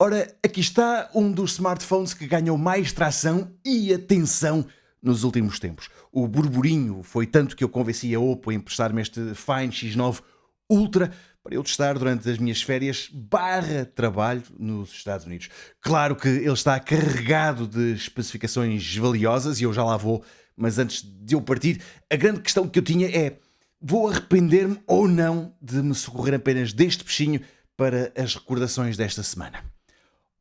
Ora, aqui está um dos smartphones que ganhou mais tração e atenção nos últimos tempos. O burburinho foi tanto que eu convenci a Oppo a emprestar-me este Fine X9 Ultra para eu testar durante as minhas férias barra trabalho nos Estados Unidos. Claro que ele está carregado de especificações valiosas e eu já lá vou, mas antes de eu partir, a grande questão que eu tinha é: vou arrepender-me ou não de me socorrer apenas deste peixinho para as recordações desta semana?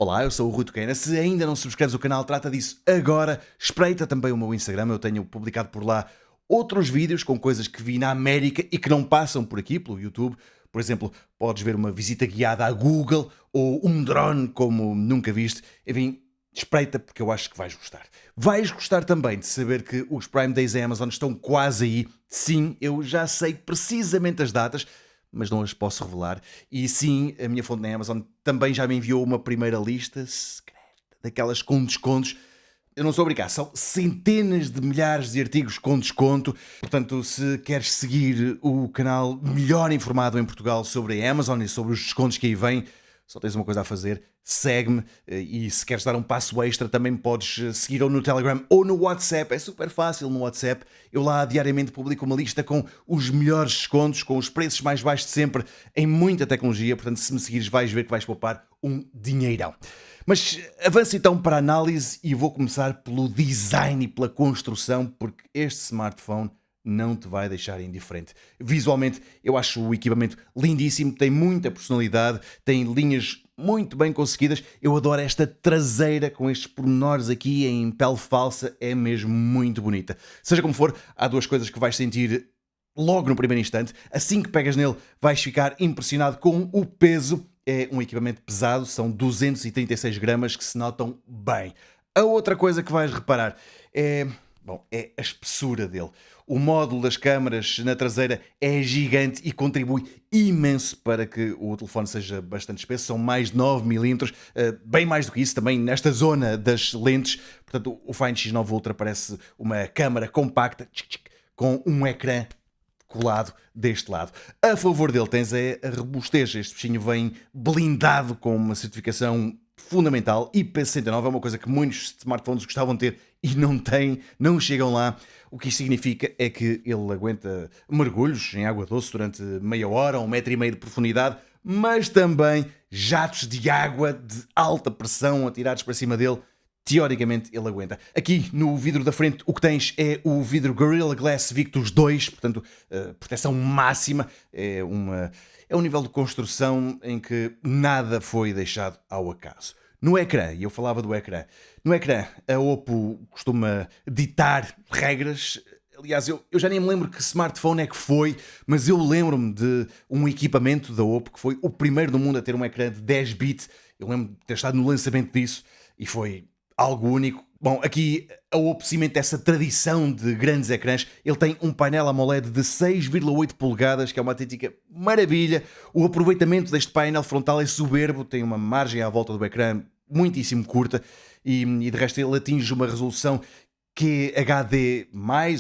Olá, eu sou o Rui Toqueira. Se ainda não subscreves o canal, trata disso agora. Espreita também o meu Instagram, eu tenho publicado por lá outros vídeos com coisas que vi na América e que não passam por aqui, pelo YouTube. Por exemplo, podes ver uma visita guiada à Google ou um drone como nunca viste. Enfim, espreita porque eu acho que vais gostar. Vais gostar também de saber que os Prime Days da Amazon estão quase aí. Sim, eu já sei precisamente as datas, mas não as posso revelar. E sim, a minha fonte na Amazon também já me enviou uma primeira lista secreta, daquelas com descontos. Eu não sou a brincar, são centenas de milhares de artigos com desconto. Portanto, se queres seguir o canal melhor informado em Portugal sobre a Amazon e sobre os descontos que aí vêm, só tens uma coisa a fazer: segue-me. E se queres dar um passo extra, também podes seguir ou no Telegram ou no WhatsApp. É super fácil no WhatsApp. Eu lá diariamente publico uma lista com os melhores descontos, com os preços mais baixos de sempre em muita tecnologia. Portanto, se me seguires, vais ver que vais poupar um dinheirão. Mas avanço então para a análise e vou começar pelo design e pela construção, porque este smartphone não te vai deixar indiferente. Visualmente, eu acho o equipamento lindíssimo, tem muita personalidade, tem linhas muito bem conseguidas. Eu adoro esta traseira com estes pormenores aqui em pele falsa, é mesmo muito bonita. Seja como for, há duas coisas que vais sentir logo no primeiro instante. Assim que pegas nele, vais ficar impressionado com o peso. É um equipamento pesado, são 236 gramas que se notam bem. A outra coisa que vais reparar é a espessura dele. O módulo das câmaras na traseira é gigante e contribui imenso para que o telefone seja bastante espesso. São mais de 9 milímetros, bem mais do que isso também nesta zona das lentes. Portanto, o Fine X9 Ultra parece uma câmara compacta com um ecrã colado deste lado. A favor dele tens a robustez. Este bichinho vem blindado com uma certificação fundamental. IP69 é uma coisa que muitos smartphones gostavam de ter e não têm, não chegam lá. O que isto significa é que ele aguenta mergulhos em água doce durante meia hora, 1,5 m de profundidade, mas também jatos de água de alta pressão atirados para cima dele. Teoricamente ele aguenta. Aqui no vidro da frente o que tens é o vidro Gorilla Glass Victus 2, portanto proteção máxima. É um nível de construção em que nada foi deixado ao acaso. No ecrã, e eu falava do ecrã, no ecrã a Oppo costuma ditar regras. Aliás, eu já nem me lembro que smartphone é que foi, mas eu lembro-me de um equipamento da Oppo que foi o primeiro do mundo a ter um ecrã de 10 bits. Eu lembro de ter estado no lançamento disso e foi algo único. Bom, aqui a Oppo cimenta essa tradição de grandes ecrãs. Ele tem um painel AMOLED de 6,8 polegadas, que é uma autêntica maravilha. O aproveitamento deste painel frontal é soberbo, tem uma margem à volta do ecrã muitíssimo curta e de resto ele atinge uma resolução QHD+,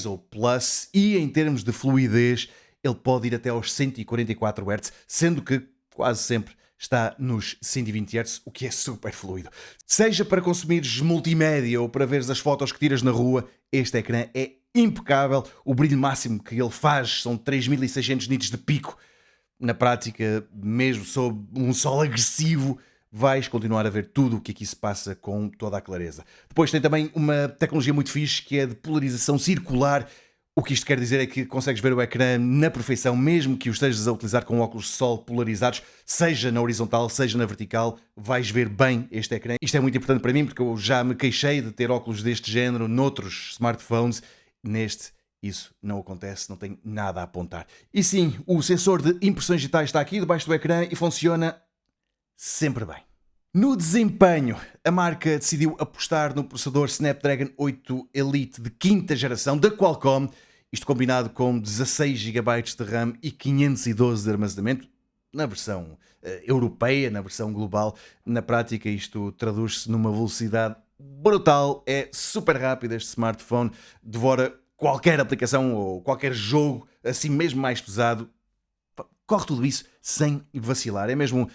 ou Plus, e em termos de fluidez ele pode ir até aos 144 Hz, sendo que quase sempre está nos 120 Hz, o que é super fluido. Seja para consumires multimédia ou para veres as fotos que tiras na rua, este ecrã é impecável. O brilho máximo que ele faz são 3600 nits de pico. Na prática, mesmo sob um sol agressivo, vais continuar a ver tudo o que aqui se passa com toda a clareza. Depois tem também uma tecnologia muito fixe que é de polarização circular. O que isto quer dizer é que consegues ver o ecrã na perfeição, mesmo que o estejas a utilizar com óculos de sol polarizados, seja na horizontal, seja na vertical, vais ver bem este ecrã. Isto é muito importante para mim porque eu já me queixei de ter óculos deste género noutros smartphones. Neste, isso não acontece, não tem nada a apontar. E sim, o sensor de impressões digitais está aqui debaixo do ecrã e funciona sempre bem. No desempenho, a marca decidiu apostar no processador Snapdragon 8 Elite de quinta geração da Qualcomm, isto combinado com 16 GB de RAM e 512 de armazenamento, na versão europeia, na versão global. Na prática isto traduz-se numa velocidade brutal, é super rápido este smartphone, devora qualquer aplicação ou qualquer jogo, assim mesmo mais pesado, corre tudo isso sem vacilar, é mesmo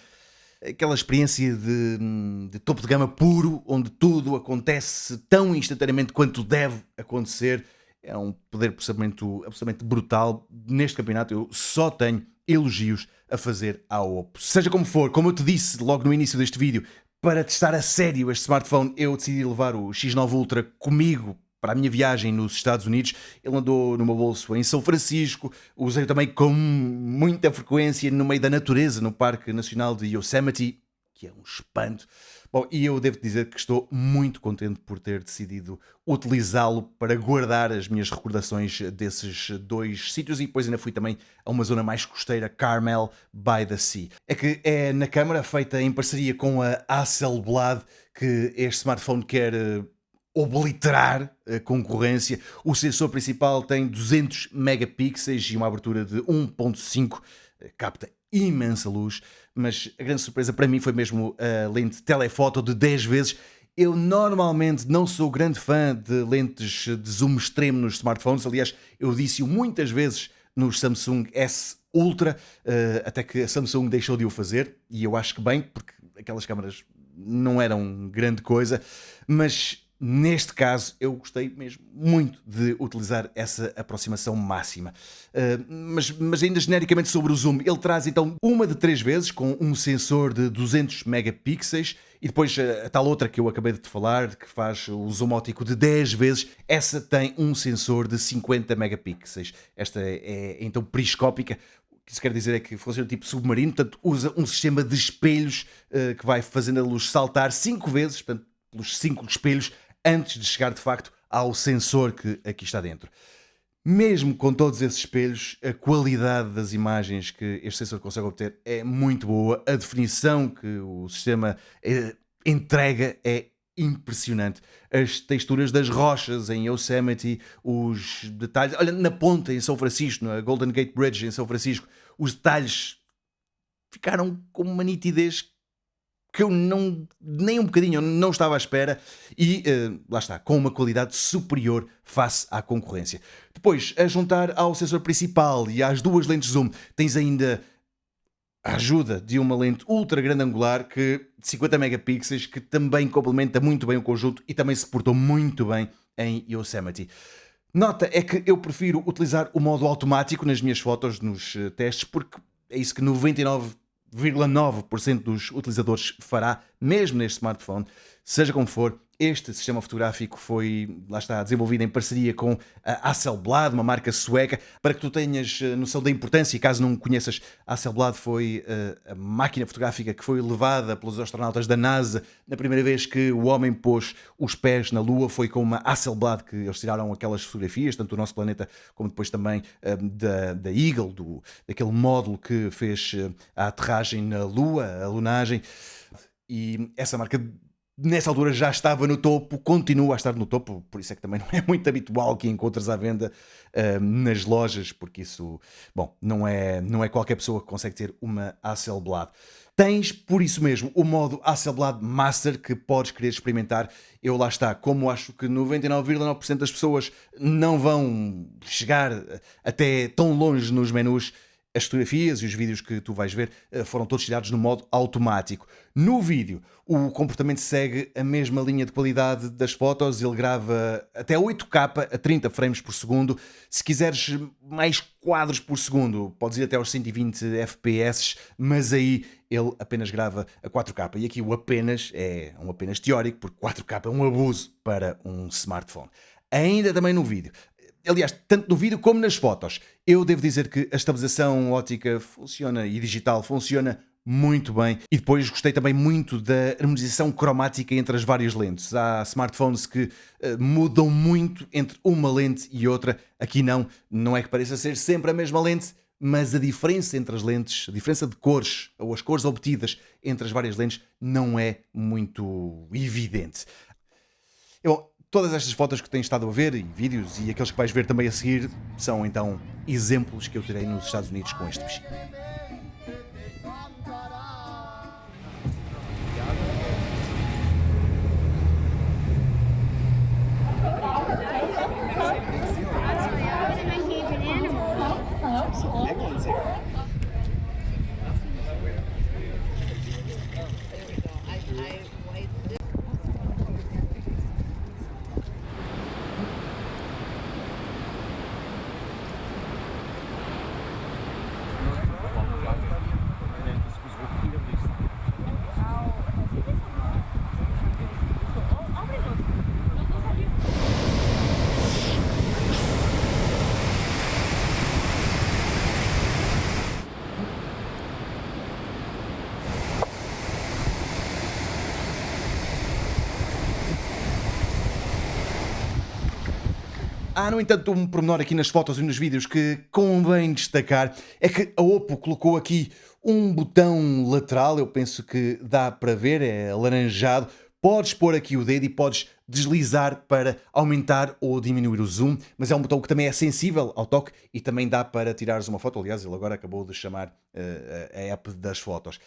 aquela experiência de topo de gama puro, onde tudo acontece tão instantaneamente quanto deve acontecer. É um poder absolutamente brutal. Neste campeonato eu só tenho elogios a fazer à Oppo. Seja como for, como eu te disse logo no início deste vídeo, para testar a sério este smartphone, eu decidi levar o X9 Ultra comigo para a minha viagem nos Estados Unidos. Ele andou no meu bolso em São Francisco, usei-o também com muita frequência no meio da natureza, no Parque Nacional de Yosemite, que é um espanto. Bom, e eu devo dizer que estou muito contente por ter decidido utilizá-lo para guardar as minhas recordações desses dois sítios, e depois ainda fui também a uma zona mais costeira, Carmel by the Sea. É que é na câmara feita em parceria com a Hasselblad que este smartphone quer obliterar a concorrência. O sensor principal tem 200 megapixels e uma abertura de 1.5, capta imensa luz, mas a grande surpresa para mim foi mesmo a lente telefoto de 10 vezes. Eu normalmente não sou grande fã de lentes de zoom extremo nos smartphones, aliás, eu disse-o muitas vezes nos Samsung S Ultra, até que a Samsung deixou de o fazer, e eu acho que bem, porque aquelas câmaras não eram grande coisa, mas neste caso, eu gostei mesmo muito de utilizar essa aproximação máxima. Mas ainda genericamente sobre o zoom, ele traz então uma de 3 vezes com um sensor de 200 megapixels e depois a tal outra que eu acabei de te falar, que faz o zoom óptico de 10 vezes, essa tem um sensor de 50 megapixels. Esta é então periscópica. O que isso quer dizer é que funciona tipo submarino, portanto usa um sistema de espelhos que vai fazendo a luz saltar 5 vezes, portanto, pelos 5 espelhos, antes de chegar de facto ao sensor que aqui está dentro. Mesmo com todos esses espelhos, a qualidade das imagens que este sensor consegue obter é muito boa, a definição que o sistema entrega é impressionante. As texturas das rochas em Yosemite, os detalhes, olha, na ponta em São Francisco, na Golden Gate Bridge em São Francisco, os detalhes ficaram com uma nitidez que eu nem um bocadinho, não estava à espera, e lá está, com uma qualidade superior face à concorrência. Depois, a juntar ao sensor principal e às duas lentes zoom, tens ainda a ajuda de uma lente ultra grande angular de 50 megapixels, que também complementa muito bem o conjunto e também se portou muito bem em Yosemite. Nota é que eu prefiro utilizar o modo automático nas minhas fotos, nos testes, porque é isso que 99,9% dos utilizadores fará, mesmo neste smartphone. Seja como for, este sistema fotográfico foi, lá está, desenvolvido em parceria com a Hasselblad, uma marca sueca. Para que tu tenhas noção da importância, e caso não conheças, a Hasselblad foi a máquina fotográfica que foi levada pelos astronautas da NASA na primeira vez que o homem pôs os pés na Lua. Foi com uma Hasselblad que eles tiraram aquelas fotografias, tanto do nosso planeta como depois também da Eagle, daquele módulo que fez a aterragem na Lua, a lunagem. E essa marca nessa altura já estava no topo, continua a estar no topo, por isso é que também não é muito habitual que encontres à venda nas lojas, porque isso, bom, não é qualquer pessoa que consegue ter uma Hasselblad. Tens, por isso mesmo, o modo Hasselblad Master que podes querer experimentar. Eu lá está, como acho que 99,9% das pessoas não vão chegar até tão longe nos menus, as fotografias e os vídeos que tu vais ver foram todos tirados no modo automático. No vídeo, o comportamento segue a mesma linha de qualidade das fotos, ele grava até 8K a 30 frames por segundo. Se quiseres mais quadros por segundo, podes ir até aos 120 FPS, mas aí ele apenas grava a 4K. E aqui o apenas é um apenas teórico, porque 4K é um abuso para um smartphone. Ainda também no vídeo. Aliás, tanto no vídeo como nas fotos, eu devo dizer que a estabilização óptica funciona e digital funciona muito bem. E depois gostei também muito da harmonização cromática entre as várias lentes. Há smartphones que mudam muito entre uma lente e outra. Aqui não é que pareça ser sempre a mesma lente, mas a diferença entre as lentes, a diferença de cores ou as cores obtidas entre as várias lentes não é muito evidente. Todas estas fotos que tens estado a ver, e vídeos, e aqueles que vais ver também a seguir, são então exemplos que eu tirei nos Estados Unidos com este bichinho. Há, no entanto, um pormenor aqui nas fotos e nos vídeos que convém destacar, é que a Oppo colocou aqui um botão lateral, eu penso que dá para ver, é alaranjado. Podes pôr aqui o dedo e podes deslizar para aumentar ou diminuir o zoom, mas é um botão que também é sensível ao toque e também dá para tirares uma foto. Aliás, ele agora acabou de chamar a app das fotos.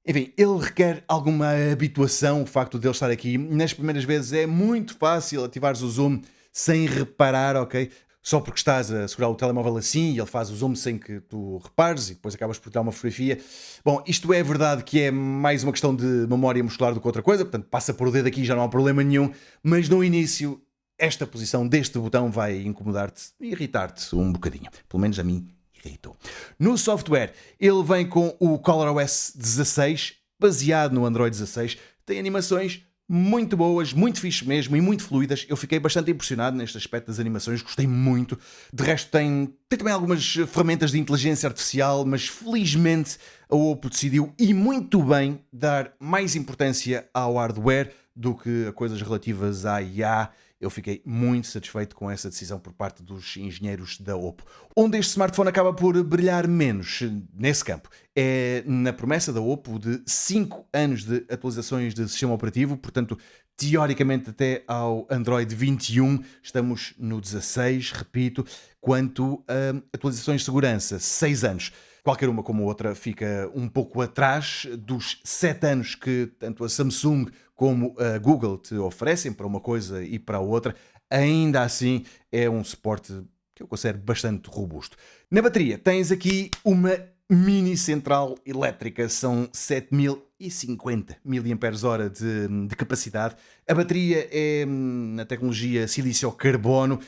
Enfim, ele requer alguma habituação, o facto de ele estar aqui. Nas primeiras vezes é muito fácil ativares o zoom sem reparar, ok? Só porque estás a segurar o telemóvel assim e ele faz o zoom sem que tu repares e depois acabas por tirar uma fotografia. Bom, isto é verdade que é mais uma questão de memória muscular do que outra coisa, portanto passa por o dedo aqui e já não há problema nenhum, mas no início esta posição deste botão vai incomodar-te e irritar-te um bocadinho. Pelo menos a mim irritou. No software, ele vem com o ColorOS 16, baseado no Android 16, tem animações muito boas, muito fixe mesmo e muito fluidas. Eu fiquei bastante impressionado neste aspecto das animações, gostei muito. De resto tem também algumas ferramentas de inteligência artificial, mas felizmente a Oppo decidiu, e muito bem, dar mais importância ao hardware do que a coisas relativas à IA. Eu fiquei muito satisfeito com essa decisão por parte dos engenheiros da Oppo. Onde este smartphone acaba por brilhar menos nesse campo é na promessa da Oppo de 5 anos de atualizações de sistema operativo, portanto, teoricamente até ao Android 21, estamos no 16, repito, quanto a atualizações de segurança, 6 anos. Qualquer uma como outra fica um pouco atrás dos 7 anos que tanto a Samsung como a Google te oferecem para uma coisa e para a outra. Ainda assim é um suporte que eu considero bastante robusto. Na bateria tens aqui uma mini central elétrica, são 7050 mAh de capacidade. A bateria é na tecnologia silício-carbono,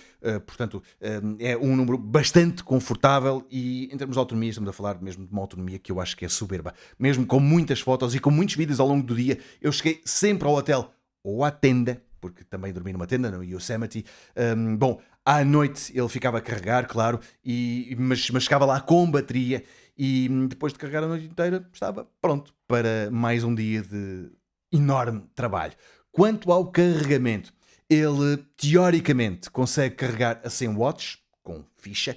portanto é um número bastante confortável e em termos de autonomia estamos a falar mesmo de uma autonomia que eu acho que é soberba. Mesmo com muitas fotos e com muitos vídeos ao longo do dia, eu cheguei sempre ao hotel ou à tenda, porque também dormi numa tenda no Yosemite. Bom, à noite ele ficava a carregar, claro, mas chegava lá com bateria e depois de carregar a noite inteira estava pronto para mais um dia de enorme trabalho. Quanto ao carregamento, ele teoricamente consegue carregar a 100 watts, com ficha,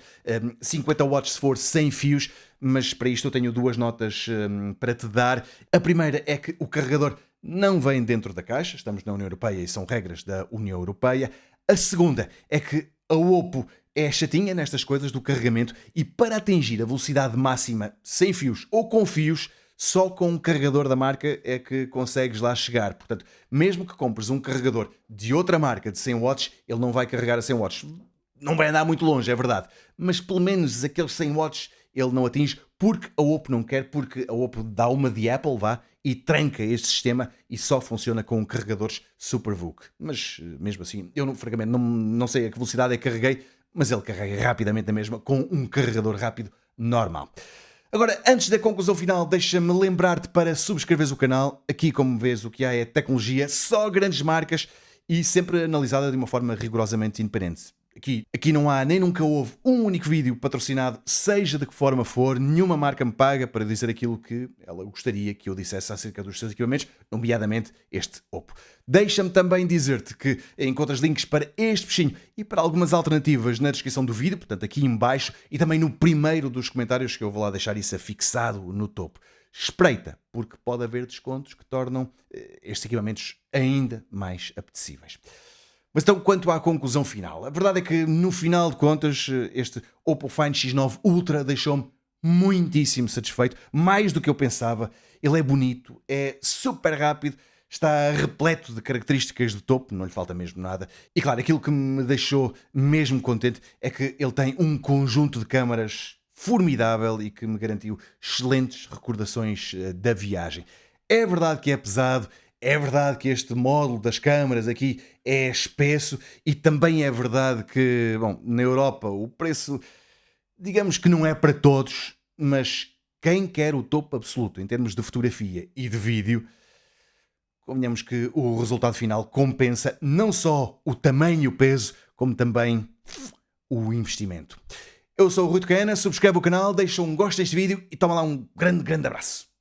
50 watts se for sem fios, mas para isto eu tenho duas notas para te dar. A primeira é que o carregador não vem dentro da caixa, estamos na União Europeia e são regras da União Europeia. A segunda é que a Oppo é chatinha nestas coisas do carregamento e para atingir a velocidade máxima sem fios ou com fios, só com um carregador da marca é que consegues lá chegar. Portanto, mesmo que compres um carregador de outra marca de 100 watts, ele não vai carregar a 100 watts. Não vai andar muito longe, é verdade, mas pelo menos aqueles 100 watts ele não atinge porque a Oppo não quer, porque a Oppo dá uma de Apple, vá, e tranca este sistema e só funciona com carregadores SuperVOOC. Mas mesmo assim, eu francamente não sei a que velocidade é que carreguei, mas ele carrega rapidamente a mesma com um carregador rápido normal. Agora, antes da conclusão final, deixa-me lembrar-te para subscreveres o canal. Aqui, como vês, o que há é tecnologia, só grandes marcas e sempre analisada de uma forma rigorosamente independente. Aqui não há nem nunca houve um único vídeo patrocinado, seja de que forma for, nenhuma marca me paga para dizer aquilo que ela gostaria que eu dissesse acerca dos seus equipamentos, nomeadamente este Oppo. Deixa-me também dizer-te que encontras links para este bichinho e para algumas alternativas na descrição do vídeo, portanto aqui em baixo, e também no primeiro dos comentários, que eu vou lá deixar isso afixado no topo. Espreita, porque pode haver descontos que tornam estes equipamentos ainda mais apetecíveis. Mas então, quanto à conclusão final, a verdade é que no final de contas este Oppo Find X9 Ultra deixou-me muitíssimo satisfeito, mais do que eu pensava. Ele é bonito, é super rápido, está repleto de características de topo, não lhe falta mesmo nada. E claro, aquilo que me deixou mesmo contente é que ele tem um conjunto de câmaras formidável e que me garantiu excelentes recordações da viagem. É verdade que é pesado, é verdade que este módulo das câmaras aqui é espesso e também é verdade que, bom, na Europa o preço, digamos que não é para todos, mas quem quer o topo absoluto em termos de fotografia e de vídeo, convenhamos que o resultado final compensa não só o tamanho e o peso, como também o investimento. Eu sou o Rui Tocana, subscreve o canal, deixa um gosto deste vídeo e toma lá um grande abraço.